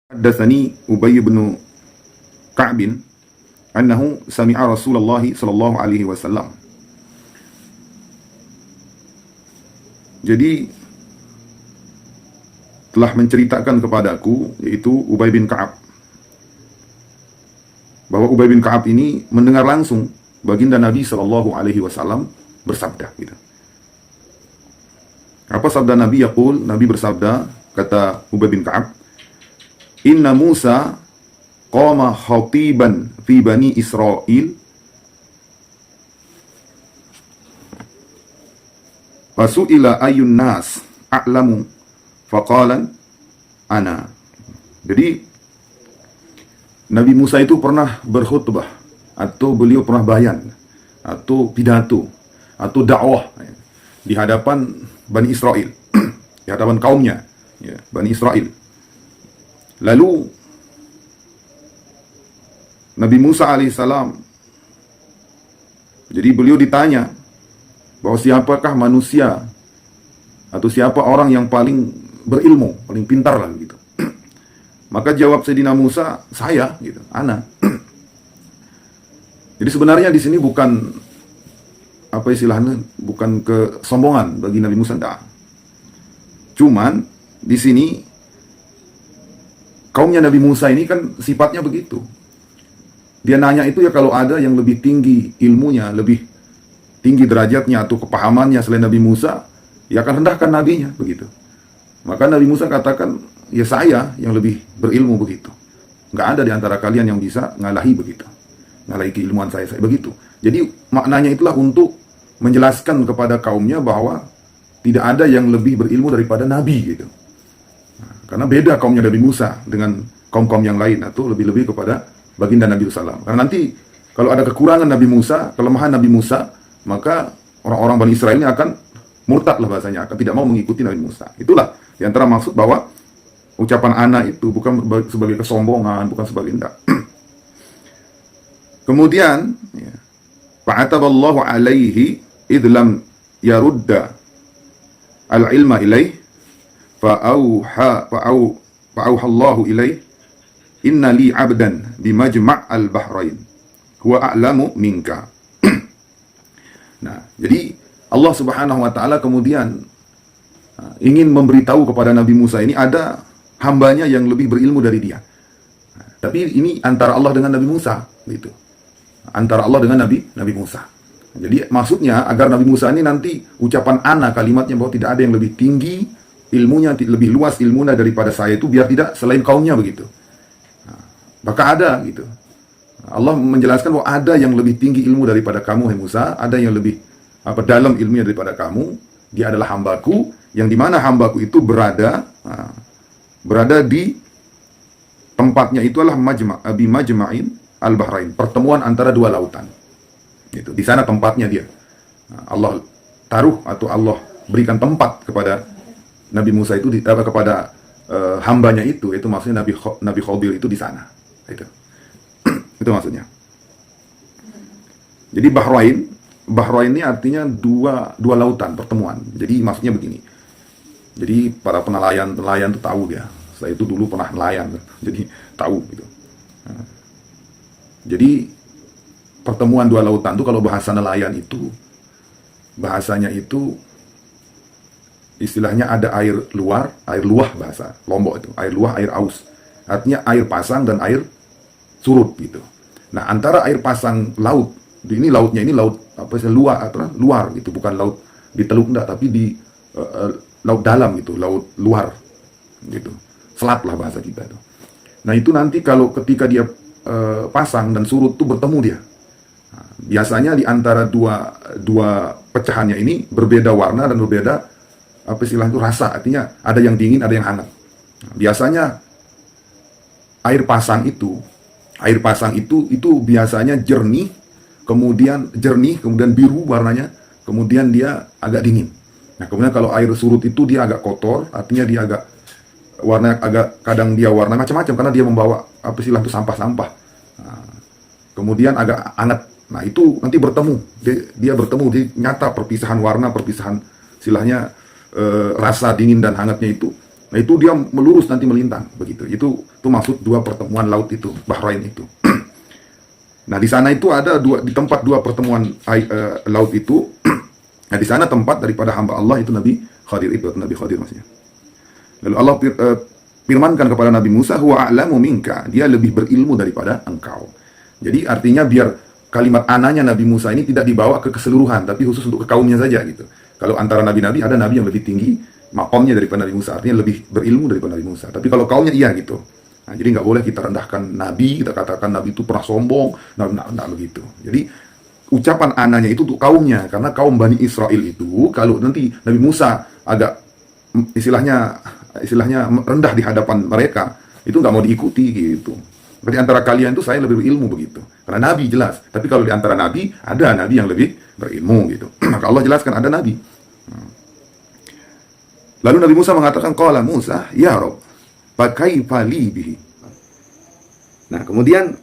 Haddatsani Ubay bin Ka'b annahu sami'a Rasulullah sallallahu alaihi wasallam. Jadi telah menceritakan kepadaku, yaitu Ubay bin Ka'ab, bahwa Ubay bin Ka'ab ini mendengar langsung baginda Nabi sallallahu alaihi wasallam bersabda gitu. Apa sabda Nabi? Yaqul, Nabi bersabda, kata Ubay bin Ka'ab, Inna Musa qama khatiban fi Bani Israel fasu'ila ayyun nas a'lamu faqalan ana. Jadi Nabi Musa itu pernah berkhutbah, atau beliau pernah bayan, atau pidato, atau dakwah di hadapan Bani Israel, di hadapan kaumnya, ya, Bani Israel. Lalu Nabi Musa alaihissalam, jadi beliau ditanya bahwa siapakah manusia atau siapa orang yang paling berilmu, paling pintar lah gitu. Maka jawab Sayyidina Musa, saya gitu, ana. Jadi sebenarnya di sini bukan apa istilahnya, bukan kesombongan bagi Nabi Musa, enggak. Cuman di sini kaumnya Nabi Musa ini kan sifatnya begitu. Dia nanya itu ya kalau ada yang lebih tinggi ilmunya, lebih tinggi derajatnya atau kepahamannya selain Nabi Musa, ya akan rendahkan nabinya begitu. Maka Nabi Musa katakan, ya saya yang lebih berilmu begitu. Nggak ada di antara kalian yang bisa ngalahi begitu, ngalahi keilmuan saya begitu. Jadi maknanya itulah untuk menjelaskan kepada kaumnya bahwa tidak ada yang lebih berilmu daripada Nabi gitu. Karena beda kaumnya Nabi Musa dengan kaum-kaum yang lain, atau lebih-lebih kepada baginda Nabi SAW. Karena nanti kalau ada kekurangan Nabi Musa, kelemahan Nabi Musa, maka orang-orang Bani Israel ini akan murtad lah bahasanya, akan tidak mau mengikuti Nabi Musa. Itulah di antara maksud bahwa ucapan ana itu bukan sebagai kesombongan, bukan sebagai enggak. Kemudian ya, fa'ataballahu alaihi idlam yarudda al-ilma ilaih fa'auhallahu ilaih inna li abdan bimajma' al-bahrain huwa a'lamu minka. Nah, jadi Allah Subhanahu wa taala kemudian ingin memberitahu kepada Nabi Musa ini ada hambanya yang lebih berilmu dari dia. Tapi ini antara Allah dengan Nabi Musa gitu. Antara Allah dengan Nabi Musa. Jadi maksudnya agar Nabi Musa ini nanti ucapan ana, kalimatnya bahwa tidak ada yang lebih tinggi ilmunya, lebih luas ilmunya daripada saya, itu biar tidak selain kaumnya begitu. Maka ada gitu. Allah menjelaskan bahwa ada yang lebih tinggi ilmu daripada kamu, hai Musa, ada yang lebih dalam ilmunya daripada kamu. Dia adalah hambaku, yang dimana hambaku itu berada di tempatnya itu adalah majma'in al-bahrain, pertemuan antara dua lautan. Itu di sana tempatnya dia. Allah taruh atau Allah berikan tempat kepada Nabi Musa itu kepada hambanya itu maksudnya Nabi Khadir itu di sana. Itu maksudnya. Jadi Bahrain ini artinya dua lautan pertemuan. Jadi maksudnya begini. Jadi para nelayan itu tahu dia. Saya itu dulu pernah nelayan, jadi tahu gitu. Jadi pertemuan dua lautan itu kalau bahasa nelayan itu bahasanya itu istilahnya ada air luar, air luah bahasa Lombok itu, air luah, air aus. Artinya air pasang dan air surut gitu. Nah, antara air pasang laut, ini lautnya ini laut luar gitu, bukan laut di teluk enggak, tapi di laut dalam gitu, laut luar gitu. Selat lah bahasa kita itu. Nah, itu nanti kalau ketika dia pasang dan surut tuh bertemu dia. Nah, biasanya di antara dua pecahannya ini berbeda warna dan berbeda istilahnya itu rasa, artinya ada yang dingin, ada yang hangat. Nah, biasanya air pasang itu biasanya jernih, kemudian biru warnanya, kemudian dia agak dingin. Nah, kemudian kalau air surut itu dia agak kotor, artinya dia agak warna kadang dia warna macam-macam karena dia membawa istilahnya itu sampah-sampah. Nah, kemudian agak hangat. Nah, itu nanti bertemu, dia bertemu, di nyata perpisahan warna, perpisahan istilahnya rasa dingin dan hangatnya itu Nah itu dia melurus nanti melintang begitu. Itu maksud dua pertemuan laut itu, Bahrain itu. Nah di sana itu ada di tempat dua pertemuan laut itu. Nah di sana tempat daripada hamba Allah itu Nabi Khadir itu, Nabi Khadir maksudnya. Lalu Allah firmankan kepada Nabi Musa, huwa a'lamu minka, dia lebih berilmu daripada engkau. Jadi artinya biar kalimat ananya Nabi Musa ini tidak dibawa ke keseluruhan, tapi khusus untuk ke kaumnya saja gitu. Kalau antara nabi-nabi ada nabi yang lebih tinggi makomnya daripada Nabi Musa, artinya lebih berilmu daripada Nabi Musa. Tapi kalau kaumnya iya gitu. Nah, jadi nggak boleh kita rendahkan nabi, kita katakan nabi itu pernah sombong, nggak begitu. Jadi ucapan ananya itu untuk kaumnya, karena kaum Bani Israel itu kalau nanti Nabi Musa agak istilahnya rendah di hadapan mereka, itu nggak mau diikuti gitu. Berarti antara kalian itu saya lebih berilmu begitu. Karena nabi jelas. Tapi kalau di antara nabi ada nabi yang lebih berilmu gitu. Maka Allah jelaskan ada nabi. Lalu Nabi Musa mengatakan, qala Musa, ya Rabb, fakaifa li bihi. Nah, kemudian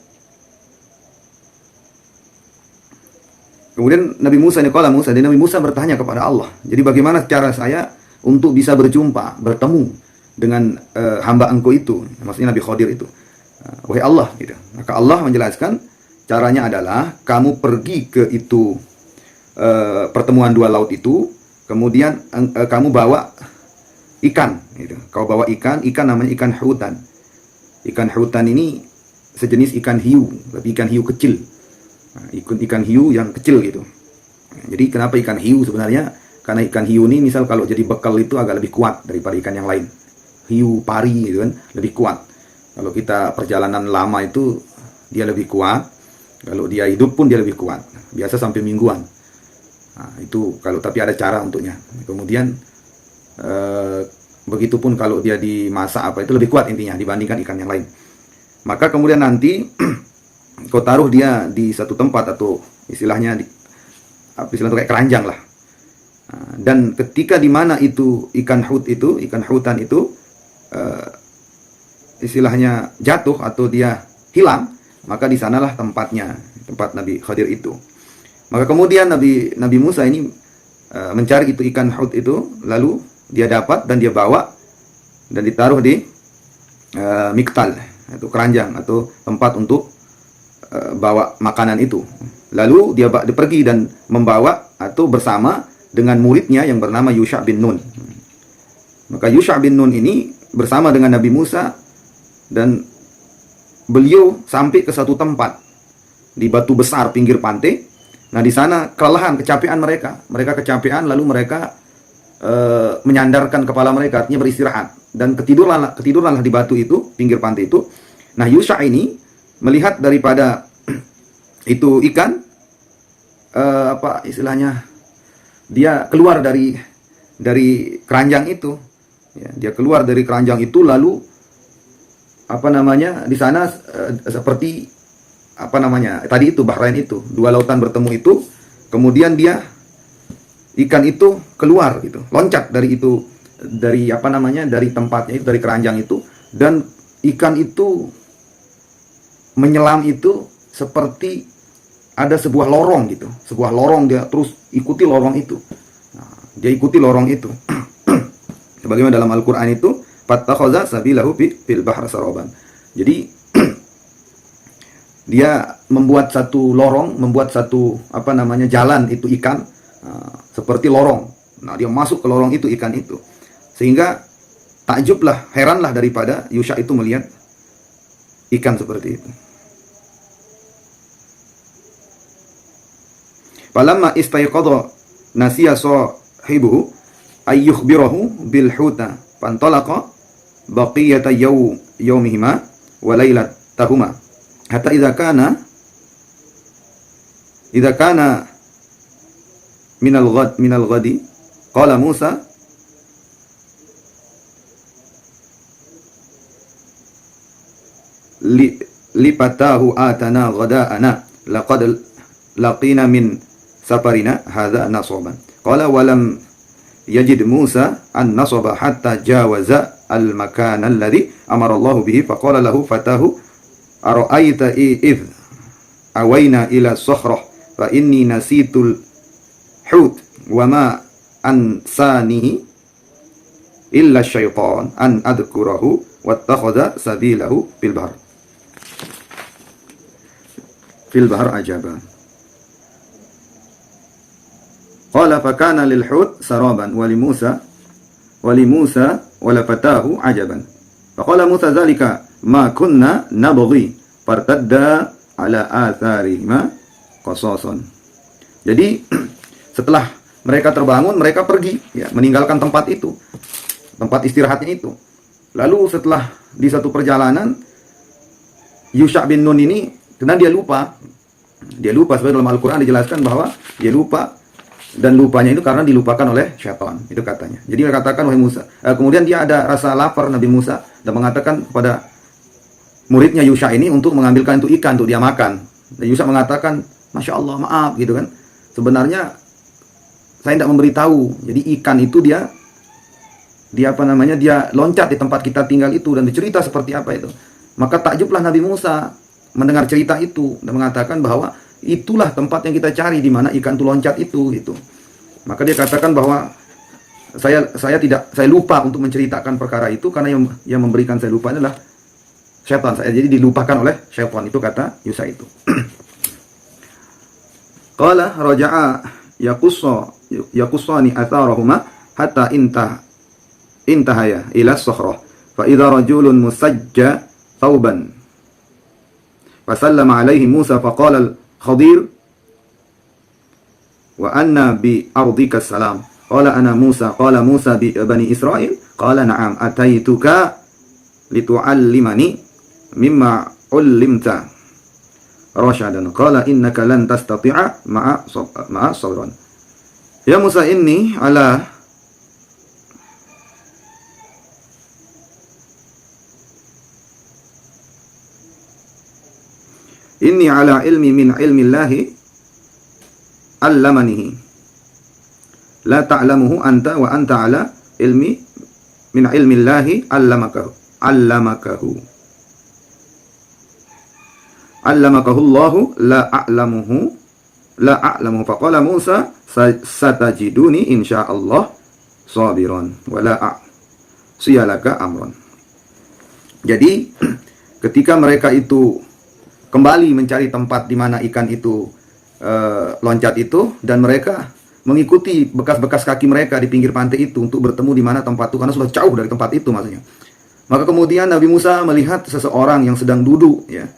Nabi Musa ini qala Musa, dan Nabi Musa bertanya kepada Allah. Jadi bagaimana cara saya untuk bisa berjumpa, bertemu dengan hamba engkau itu, maksudnya Nabi Khadir itu. Wahai Allah gitu. Maka Allah menjelaskan caranya adalah kamu pergi ke itu pertemuan dua laut itu, kemudian kamu bawa ikan gitu. Kau bawa ikan namanya ikan hutan. Ikan hutan ini sejenis ikan hiu, tapi ikan hiu kecil. Nah, ikan hiu yang kecil gitu. Jadi kenapa ikan hiu sebenarnya? Karena ikan hiu ini misal kalau jadi bekal itu agak lebih kuat daripada ikan yang lain. Hiu pari gitu kan, lebih kuat. Kalau kita perjalanan lama itu dia lebih kuat. Kalau dia hidup pun dia lebih kuat. Biasa sampai mingguan. Nah, itu kalau tapi ada cara untuknya. Kemudian begitupun kalau dia dimasak apa itu lebih kuat intinya dibandingkan ikan yang lain. Maka kemudian nanti kau taruh dia di satu tempat atau istilahnya kayak keranjang lah. Dan ketika di mana itu ikan hutan itu istilahnya jatuh atau dia hilang, maka di sanalah tempat Nabi Khadir itu. Maka kemudian Nabi Musa ini mencari itu ikan hut itu, lalu dia dapat dan dia bawa dan ditaruh di miktal, itu keranjang atau tempat untuk bawa makanan itu. Lalu dia pergi dan membawa atau bersama dengan muridnya yang bernama Yusha bin Nun. Maka Yusha bin Nun ini bersama dengan Nabi Musa dan beliau sampai ke satu tempat di batu besar pinggir pantai. Nah di sana kelelahan, kecapean mereka kecapean, lalu mereka menyandarkan kepala mereka, artinya beristirahat, dan ketidurlanlah di batu itu, pinggir pantai itu. Nah Yusha ini melihat daripada itu ikan, istilahnya dia keluar dari keranjang itu, ya, dia keluar dari keranjang itu, lalu di sana seperti tadi itu Bahrain itu, dua lautan bertemu itu, kemudian ikan itu keluar gitu, loncat dari tempatnya itu, dari keranjang itu, dan ikan itu menyelam itu seperti ada sebuah lorong gitu, dia terus ikuti lorong itu. Nah, dia ikuti lorong itu. Sebagaimana dalam Al-Qur'an itu, fattakhadha sabilahu fil bahri saraban. Jadi dia membuat satu lorong, jalan itu ikan, seperti lorong. Nah, dia masuk ke lorong itu ikan itu. Sehingga takjublah, heranlah daripada Yusha itu melihat ikan seperti itu. Falamma istayqadha nasiya sahibuhu ayyukhbirahu bil huta fantalaqa baqiyata yawmihima wa lailatahuma hatta idza kana min al-ghadi qala Musa li patahu atana ghada'ana laqad laqina min safarina hadza nasaban qala walam yajid Musa an nasaba hatta jawaza al makan alladhi amara Allah bihi faqala lahu fatahu ara'aita idh awayna ila sakhrah fa inni nasitul hut wa ma ansanihi illa syaitan an adhkurahu wattakhadha sabilahu fil bahr ajaba. Qala fakana lil hut saraban wa li Musa wa la fatahu ajaban. Faqala Musa zalika ma kunna nabghi fartadda ala atharihima qasasan. Jadi setelah mereka terbangun, mereka pergi ya, meninggalkan tempat itu, tempat istirahatnya itu. Lalu setelah di satu perjalanan, Yusha bin Nun ini karena dia lupa sebenarnya dalam Al-Quran dijelaskan bahwa dia lupa, dan lupanya itu karena dilupakan oleh syaitan, itu katanya. Jadi dia katakan, wahai Musa, kemudian dia ada rasa lapar Nabi Musa dan mengatakan kepada muridnya Yusha ini untuk mengambilkan itu ikan untuk dia makan. Dan Yusha mengatakan, Masya Allah, maaf gitu kan, sebenarnya saya tidak memberitahu. Jadi ikan itu dia loncat di tempat kita tinggal itu, dan dicerita seperti apa itu. Maka takjublah Nabi Musa mendengar cerita itu dan mengatakan bahwa itulah tempat yang kita cari, di mana ikan itu loncat itu gitu. Maka dia katakan bahwa saya lupa untuk menceritakan perkara itu karena yang memberikan saya lupa adalah syaitan. Saya jadi dilupakan oleh syaitan, itu kata Yusha itu. Qala raja'a yaqussani atharahuma hatta intahaya ila as-sakhrah fa idza rajulun musajja thawban fasallama alaihi Musa faqala al-Khadir wa anna bi ardika salam qala ana Musa qala Musa bi bani Israil qala na'am ataituka litu'allimani mimma ullimta rasyadan qala innaka lan tastati'a ma'a sabran. Ya Musa, inni ala ilmi min ilmi Allahi allamanihi la ta'lamuhu anta wa anta ala ilmi min ilmi Allahi allamakahu Allahu la a'lamuhu faqala Musa satajiduni insyaallah sabiran wa la a'siyalaka amran. Jadi ketika mereka itu kembali mencari tempat di mana ikan itu loncat itu, dan mereka mengikuti bekas-bekas kaki mereka di pinggir pantai itu untuk bertemu di mana tempat itu, karena sudah jauh dari tempat itu maksudnya. Maka kemudian Nabi Musa melihat seseorang yang sedang duduk ya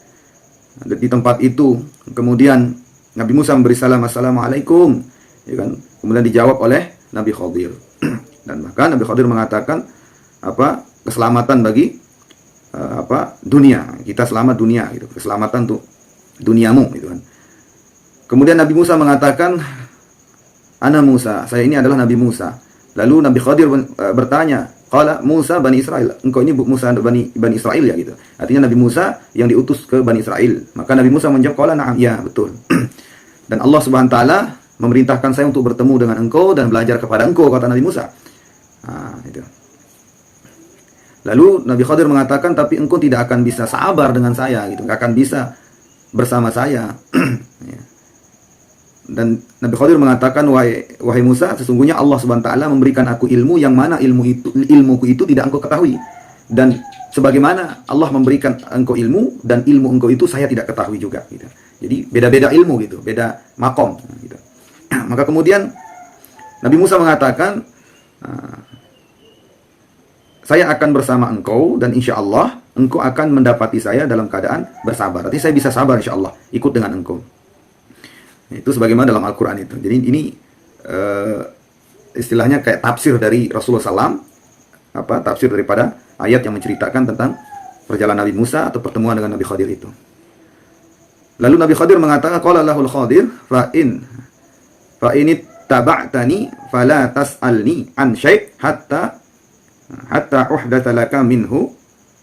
di tempat itu. Kemudian Nabi Musa memberi salam, assalamualaikum, ya kan? Kemudian dijawab oleh Nabi Khadir. Dan maka Nabi Khadir mengatakan keselamatan bagi dunia, kita selamat dunia gitu, keselamatan untuk duniamu gitu kan. Kemudian Nabi Musa mengatakan, ana Musa, saya ini adalah Nabi Musa. Lalu Nabi Khadir bertanya, qala Musa Bani Israel, engkau ini Musa Bani Israel ya gitu. Artinya Nabi Musa yang diutus ke Bani Israel. Maka Nabi Musa menjawab, qala na'am, ya betul. Dan Allah Subhanahu wa taala memerintahkan saya untuk bertemu dengan engkau dan belajar kepada engkau, kata Nabi Musa. Itu. Lalu Nabi Khadir mengatakan, tapi engkau tidak akan bisa sabar dengan saya gitu, enggak akan bisa bersama saya. Ya. Dan Nabi Khadir mengatakan, wahai Musa, sesungguhnya Allah Subhanahu wa taala memberikan aku ilmu yang mana ilmuku itu tidak engkau ketahui. Dan sebagaimana Allah memberikan engkau ilmu, dan ilmu engkau itu saya tidak ketahui juga gitu. Jadi beda-beda ilmu gitu, beda makom gitu. Maka kemudian Nabi Musa mengatakan, saya akan bersama engkau dan insya Allah engkau akan mendapati saya dalam keadaan bersabar. Artinya saya bisa sabar insya Allah ikut dengan engkau. Itu sebagaimana dalam Al-Quran itu. Jadi ini istilahnya kayak tafsir dari Rasulullah SAW, tafsir daripada ayat yang menceritakan tentang perjalanan Nabi Musa atau pertemuan dengan Nabi Khadir itu. Lalu Nabi Khadir mengatakan, qala lahul Khadir fa in taba'tani fala tas'alni an syai' hatta uhdatsa laka minhu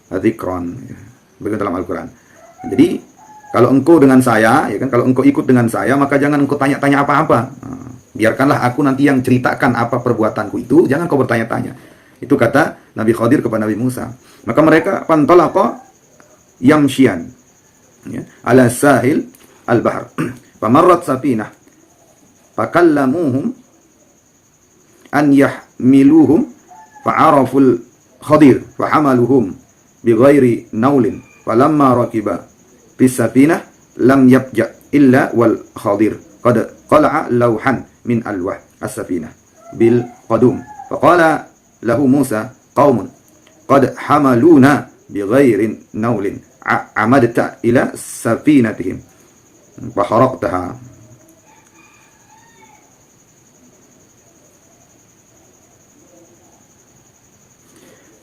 dzikran. Begitu dalam Al-Quran. Jadi kalau engkau dengan saya, ya kan, kalau engkau ikut dengan saya, maka jangan engkau tanya-tanya apa-apa. Biarkanlah aku nanti yang ceritakan apa perbuatanku itu, jangan kau bertanya-tanya. Itu kata Nabi Khadir kepada Nabi Musa. Maka mereka pantalaqa yamshian ya, ala sahil al-bahr. Famarrat safinah fakallamuhum an yahmiluhum fa'araful Khadir fahamaluhum bighairi naulin falamma rakiba fis safinah lam yabja illa wal Khadir qad qala'a lawhan min alwah as-safinah bil qadum faqala lahu Musa qaumun qad hamaluna bighairi naulin amadta ila safinatihim faharaqtaha.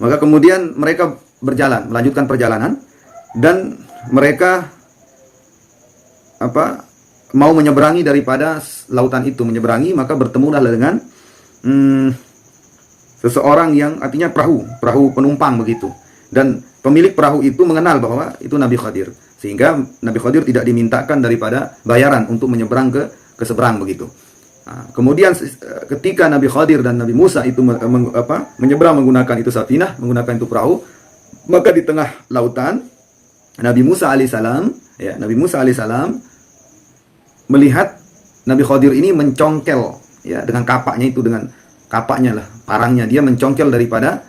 Maka kemudian mereka berjalan, melanjutkan perjalanan, dan mereka mau menyeberangi daripada lautan itu, menyeberangi, maka bertemulah dengan seseorang yang artinya perahu penumpang begitu. Dan pemilik perahu itu mengenal bahwa itu Nabi Khadir, sehingga Nabi Khadir tidak dimintakan daripada bayaran untuk menyeberang ke seberang begitu. Nah, kemudian ketika Nabi Khadir dan Nabi Musa itu menyeberang menggunakan itu safinah, menggunakan itu perahu, maka di tengah lautan Nabi Musa alaihissalam melihat Nabi Khadir ini mencongkel ya dengan kapaknya itu, dengan kapaknya lah, parangnya dia mencongkel daripada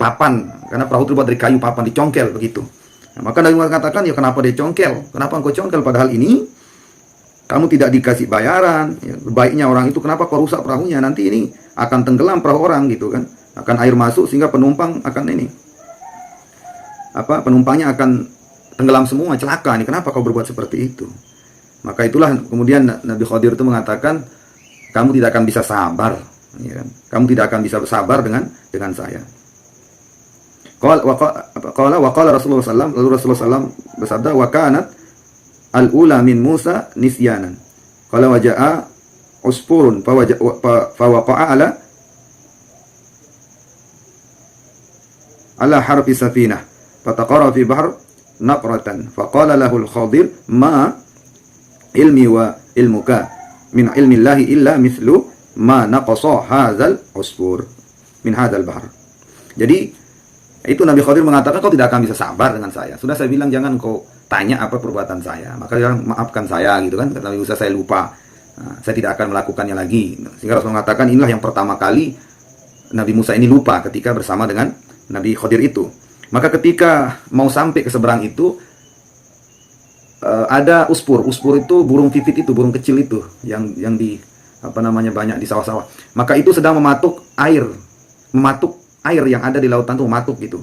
papan, karena perahu terbuat dari kayu papan, dicongkel begitu. Nah, maka Nabi Musa katakan, ya kenapa dia congkel? Kenapa engkau congkel padahal ini kamu tidak dikasih bayaran, ya, baiknya orang itu kenapa kau rusak perahunya? Nanti ini akan tenggelam perahu orang gitu kan, akan air masuk sehingga penumpang akan penumpangnya akan tenggelam semua, celaka nih. Kenapa kau berbuat seperti itu? Maka itulah kemudian Nabi Khadir itu mengatakan, kamu tidak akan bisa sabar, ya kan? Kamu tidak akan bisa sabar dengan saya. Qala Rasulullah SAW, lalu Rasulullah SAW bersabda, wa kanat al-ula min Musa nisyanan. Qala waja'a usfurun fawaqa'a ala harfi safinah fataqara fi bahr naqratan faqala lahu al-Khadir ma ilmi wa ilmuka min ilmi Allahi illa mithlu ma naqasa hadzal usfur min hadzal bahr. Jadi itu Nabi Khadir mengatakan, kau tidak akan bisa sabar dengan saya. Sudah saya bilang jangan kau tanya apa perbuatan saya, maka jangan maafkan saya gitu kan. Kata Nabi Musa, saya lupa, saya tidak akan melakukannya lagi. Sehingga Rasul mengatakan inilah yang pertama kali Nabi Musa ini lupa ketika bersama dengan Nabi Khadir itu. Maka ketika mau sampai ke seberang itu, ada uspur itu burung pipit itu, burung kecil itu yang di banyak di sawah-sawah. Maka itu sedang mematuk air yang ada di lautan itu, mematuk gitu.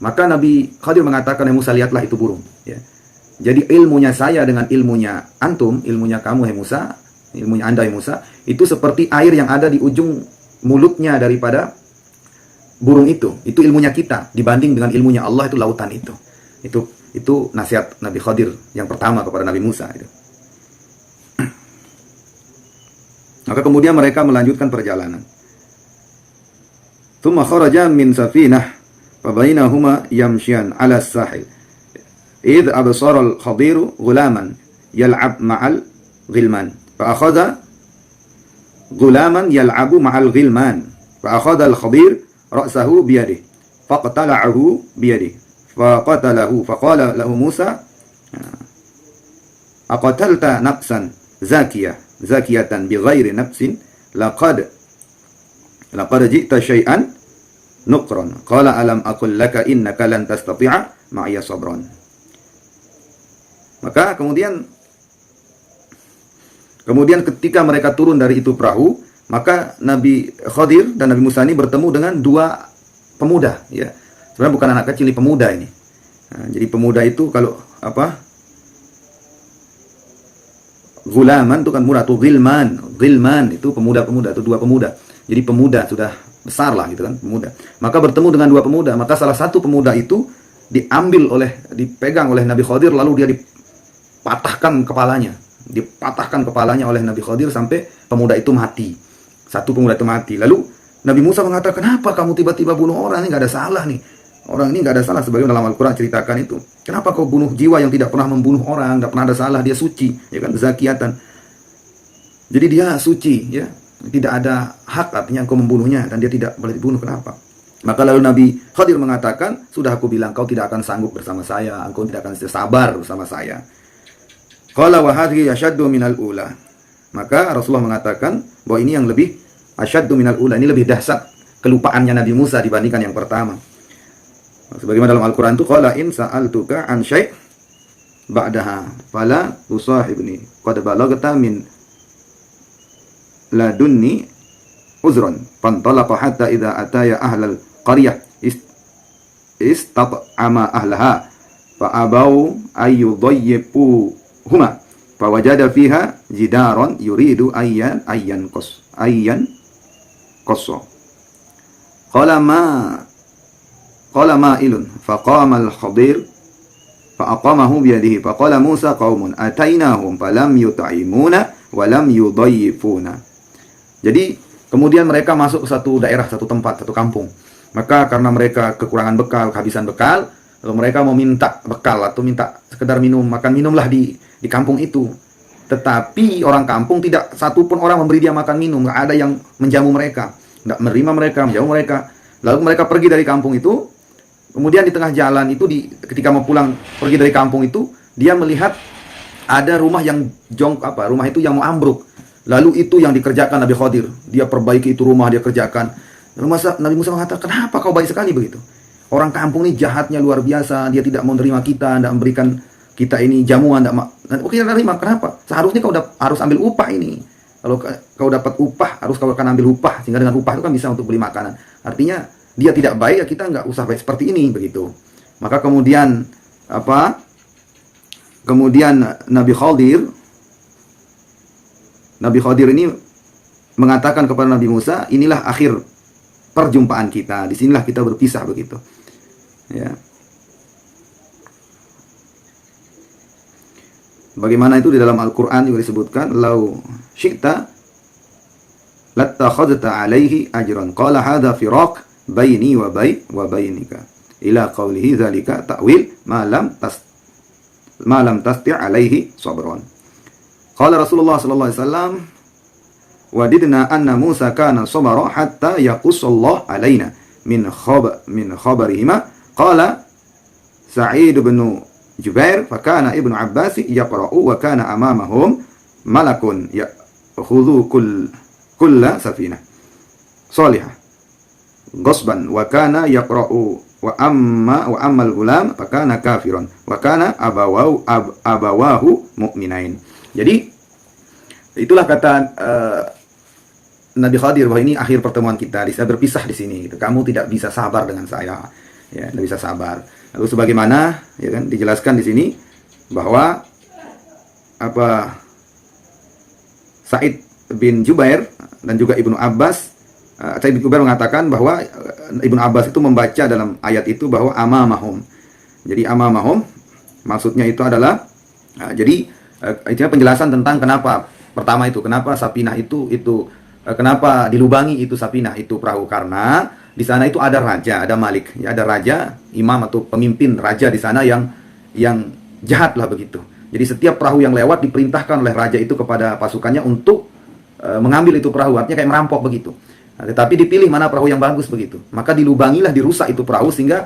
Maka Nabi Khadir mengatakan, ya Musa, lihatlah itu burung. Ya. Jadi ilmunya saya dengan ilmunya antum, ilmunya kamu, hai Musa, ilmunya anda, hai Musa, itu seperti air yang ada di ujung mulutnya daripada burung itu. Itu ilmunya kita dibanding dengan ilmunya Allah, itu lautan itu. Itu nasihat Nabi Khadir yang pertama kepada Nabi Musa. Itu. Maka kemudian mereka melanjutkan perjalanan. Tsumma kharaja min safinah fabainahuma yamshiyan 'ala as-sahil idh absara al-Khadir ghulaman yal'ab ma'al ghilman fa akhadha ghulaman yal'abu ma'al ghilman fa akhadha al-Khadir ra'sahu bi yadihi faqtala'ahu bi yadihi fa qatalahu fa qala lahu Musa aqatalta nafsan zakiyatan bighairi nafsin laqad ji'ta syai'an nukron. Qala alam aqul laka innaka lan tastati'a ma'iya sabran. Maka kemudian ketika mereka turun dari itu perahu, maka Nabi Khadir dan Nabi Musa ini bertemu dengan dua pemuda, ya. Sebenarnya bukan anak kecil, ini pemuda ini. Nah, jadi pemuda itu kalau gulaman itu kan muda, tuh gilman itu pemuda-pemuda, itu dua pemuda. Jadi pemuda sudah besar lah gitu kan, pemuda. Maka bertemu dengan dua pemuda, maka salah satu pemuda itu dipegang oleh Nabi Khadir, lalu dia dipatahkan kepalanya oleh Nabi Khadir sampai pemuda itu mati. Satu pemuda itu mati. Lalu Nabi Musa mengatakan, kenapa kamu tiba-tiba bunuh orang ini? Nggak ada salah nih. Orang ini nggak ada salah, sebagaimana dalam Al-Quran ceritakan itu. Kenapa kau bunuh jiwa yang tidak pernah membunuh orang, nggak pernah ada salah, dia suci, ya kan, zakiyatan. Jadi dia suci, ya. Tidak ada hak artinya engkau membunuhnya, dan dia tidak boleh dibunuh. Kenapa? Maka lalu Nabi Khadir mengatakan, sudah aku bilang kau tidak akan sanggup bersama saya, engkau tidak akan sabar bersama saya. Qala wa hadhihi ashaddu minal ula. Maka Rasulullah mengatakan bahwa ini yang lebih asyaddu minal ula, ini lebih dahsyat kelupaannya Nabi Musa dibandingkan yang pertama. Sebagaimana dalam Al-Quran itu, qala in sa'altuka an syai' ba'daha fala tusahibni qad balagta min ladunni uzran fantalaqa hatta idza ataya ahlal qaryah istat'ama ahlaha fa abau ayyudayyifuhuma fawajada fiha jidaran yuridu ayyan qassa qala ma'ilun faqama al-khadir fa'aqamahu biyadihi faqala Musa qaumun atainahum falam yut'imuna wa lam yudayyifuna. Jadi kemudian mereka masuk ke satu daerah, satu tempat, satu kampung. Maka karena mereka kekurangan bekal, kehabisan bekal, lalu mereka mau minta bekal atau minta sekedar minum, makan minumlah di kampung itu. Tetapi orang kampung tidak satu pun orang memberi dia makan minum, nggak ada yang menjamu mereka, nggak menerima mereka, menjamu mereka. Lalu mereka pergi dari kampung itu. Kemudian di tengah jalan itu, ketika mau pulang pergi dari kampung itu, dia melihat ada rumah yang rumah itu yang mau ambruk. Lalu itu yang dikerjakan Nabi Khadir. Dia perbaiki itu rumah, dia kerjakan. Lalu Nabi Musa mengatakan, kenapa kau baik sekali begitu? Orang kampung ini jahatnya luar biasa. Dia tidak mau menerima kita, tidak memberikan kita ini jamuan. Oke, tidak terima. Kenapa? Seharusnya kau harus ambil upah ini. Kalau kau dapat upah, harus kau akan ambil upah. Sehingga dengan upah itu kan bisa untuk beli makanan. Artinya, dia tidak baik, ya kita nggak usah baik seperti ini, begitu. Maka kemudian Nabi Khadir ini mengatakan kepada Nabi Musa, inilah akhir perjumpaan kita, disinilah kita berpisah, begitu. Ya. Bagaimana itu di dalam Al-Quran juga disebutkan, lau syi'ta lattakhadta alaihi ajran qala hadha firaq baini wa bainika ila qawlihi dzalika ta'wil ma lam tasti' alaihi sabran. Qala Rasulullah sallallahu alaihi wasallam wadidna anna Musa kana sabara hatta yaqussallahu alaina min khabarihima. Qala Sa'id bin Jubair fa kana Ibnu Abbas yaqra'u wa kana amamahum malakun ya'khudhu kulla safinah salihah ghasban wa kana yaqra'u wa amma al-ghulam fa kana kafiran wa kana abawahu mu'minain. Jadi itulah kata Nabi Khadir, bahwa ini akhir pertemuan kita, saya berpisah di sini. Kamu tidak bisa sabar dengan saya, ya, tidak bisa sabar. Lalu sebagaimana ya kan dijelaskan di sini bahwa Sa'id bin Jubair dan juga Ibnu Abbas, Sa'id bin Jubair mengatakan bahwa Ibnu Abbas itu membaca dalam ayat itu bahwa amamahum. Jadi amamahum maksudnya itu adalah itu penjelasan tentang kenapa kenapa Safinah itu kenapa dilubangi itu Safinah itu perahu, karena di sana itu ada raja, ada malik, ya, ada raja, imam atau pemimpin raja di sana yang jahat lah begitu. Jadi setiap perahu yang lewat diperintahkan oleh raja itu kepada pasukannya untuk mengambil itu perahu, artinya kayak merampok begitu. Nah, tetapi dipilih mana perahu yang bagus begitu. Maka dilubangilah, dirusak itu perahu sehingga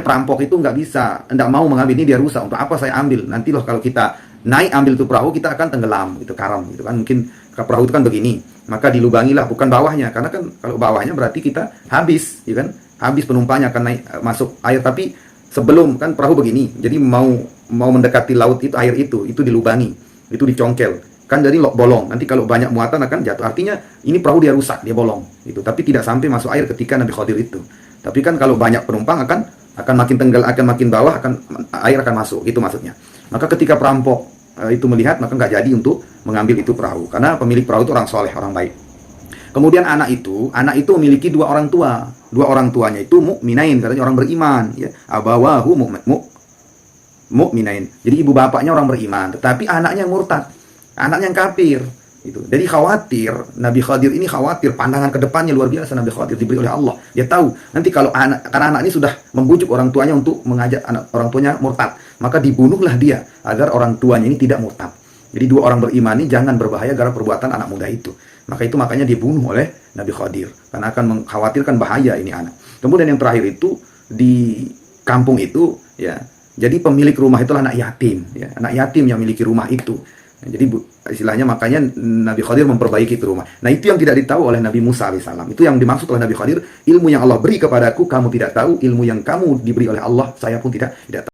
perampok itu tidak mau mengambil, ini dia rusak. Untuk apa saya ambil? Nanti loh kalau kita naik ambil itu perahu kita akan tenggelam, itu karam gitu kan. Mungkin perahu itu kan begini. Maka dilubangilah, bukan bawahnya, karena kan kalau bawahnya berarti kita habis, ya kan? Habis penumpangnya akan naik masuk air, tapi sebelum kan perahu begini. Jadi mau mendekati laut itu, air itu dilubangi, itu dicongkel. Kan jadi bolong. Nanti kalau banyak muatan akan jatuh. Artinya ini perahu dia rusak, dia bolong. Itu. Tapi tidak sampai masuk air ketika Nabi Khadir itu. Tapi kan kalau banyak penumpang akan makin tenggelam, akan makin bawah, air akan masuk. Itu maksudnya. Maka ketika perampok itu melihat, maka nggak jadi untuk mengambil itu perahu. Karena pemilik perahu itu orang soleh, orang baik. Kemudian anak itu memiliki dua orang tua. Dua orang tuanya itu mu'minain, katanya orang beriman. Ya. Abawahu mu'minain. Jadi ibu bapaknya orang beriman, tetapi anaknya murtad. Anaknya yang kafir. Gitu. Jadi khawatir, Nabi Khadir ini khawatir, pandangan ke depannya luar biasa. Nabi Khadir diberi oleh Allah. Dia tahu, nanti kalau karena anak ini sudah membujuk orang tuanya untuk mengajak orang tuanya murtad, maka dibunuhlah dia, agar orang tuanya ini tidak murtad. Jadi dua orang beriman ini jangan berbahaya gara perbuatan anak muda itu. Makanya dibunuh oleh Nabi Khadir, karena akan mengkhawatirkan bahaya ini anak. Kemudian yang terakhir itu, di kampung itu, ya, jadi pemilik rumah itulah anak yatim. Ya, anak yatim yang memiliki rumah itu. Jadi istilahnya makanya Nabi Khadir memperbaiki itu rumah. Nah itu yang tidak ditahu oleh Nabi Musa alaihissalam. Itu yang dimaksud oleh Nabi Khadir, ilmu yang Allah beri kepadaku kamu tidak tahu, ilmu yang kamu diberi oleh Allah saya pun tidak tahu.